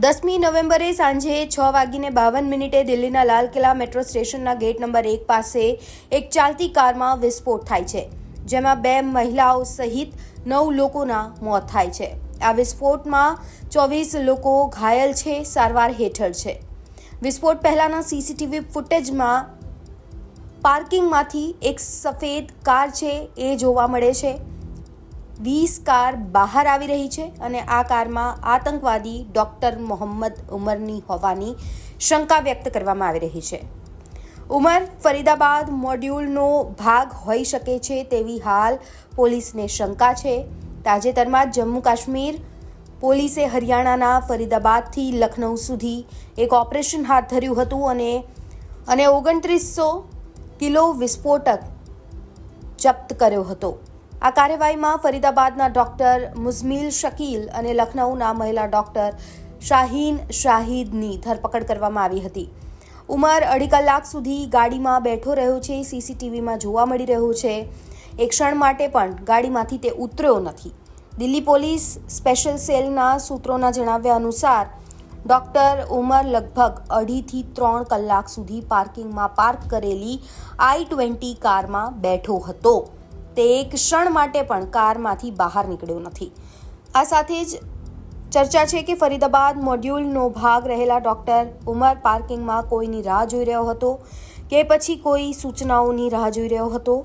10મી નવેમ્બરે સાંજે 6:52 દિલ્હીના લાલ કિલ્લા મેટ્રો સ્ટેશનના ગેટ નંબર 1 પાસે એક ચાલતી કારમાં વિસ્ફોટ થાય છે, જેમાં 2 મહિલાઓ સહિત 9 લોકોના મોત થાય છે. આ વિસ્ફોટમાં 24 લોકો ઘાયલ છે, સારવાર હેઠળ છે. વિસ્ફોટ પહેલાના સીસીટીવી ફૂટેજમાં પાર્કિંગમાંથી એક સફેદ કાર છે એ જોવા મળે છે. 20 કાર બહાર આવી રહી છે અને આ કારમાં આતંકવાદી ડોક્ટર મોહમ્મદ ઉમરની હોવાની શંકા વ્યક્ત કરવામાં આવી રહી છે. ઉમર ફરીદાબાદ મોડ્યુલનો ભાગ હોઈ શકે છે તેવી હાલ પોલીસને શંકા છે. તાજેતરમાં જમ્મુ કાશ્મીર પોલીસે હરિયાણાના ફરીદાબાદથી લખનઉ સુધી એક ઓપરેશન હાથ ધર્યું હતું અને 2900 કિલો વિસ્ફોટક જપ્ત કર્યો હતો. આ કાર્યવાહીમાં ફરીદાબાદના ડોક્ટર મુઝમિલ શકીલ અને લખનઉના મહિલા ડોક્ટર શાહીન શાહિદની ધરપકડ કરવામાં આવી હતી. ઉમર 2.5 કલાક સુધી ગાડીમાં બેઠો રહ્યો છે, સીસીટીવીમાં જોવા મળી રહ્યું છે. એક ક્ષણ માટે પણ ગાડીમાંથી તે ઉતર્યો નથી. દિલ્હી પોલીસ સ્પેશિયલ સેલના સૂત્રોના જણાવ્યા અનુસાર ડોક્ટર ઉમર લગભગ 2.5 થી 3 કલાક સુધી પાર્કિંગમાં પાર્ક કરેલી I-20 કારમાં બેઠો હતો. તે એક ક્ષણ માટે પણ કારમાંથી બહાર નીકળ્યો નથી. આ સાથે જ ચર્ચા છે કે ફરીદાબાદ મોડ્યુલનો ભાગ રહેલા ડોક્ટર ઉમર પાર્કિંગમાં કોઈની રાહ જોઈ રહ્યો હતો કે પછી કોઈ સૂચનાઓની રાહ જોઈ રહ્યો હતો.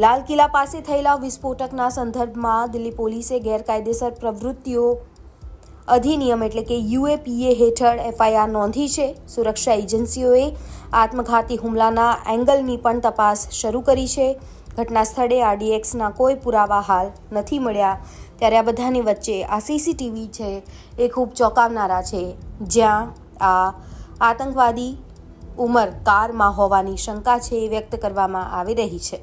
લાલ કિલ્લા પાસે થયેલા વિસ્ફોટકના સંદર્ભમાં દિલ્હી પોલીસે ગેરકાયદેસર પ્રવૃત્તિઓ અધિનિયમ એટલે કે UAPA હેઠળ FIR નોંધી છે. સુરક્ષા એજન્સીઓએ આત્મઘાતી હુમલાના એંગલની પણ તપાસ શરૂ કરી છે. ઘટના સ્થળે RDXના કોઈ પુરાવા હાલ નથી મળ્યા. ત્યારે આ બધાની વચ્ચે આ CCTV છે એ ખૂબ ચોંકાવનારા છે, જ્યાં આ આતંકવાદી ઉમર કારમાં હોવાની શંકા છે વ્યક્ત કરવામાં આવી રહી છે.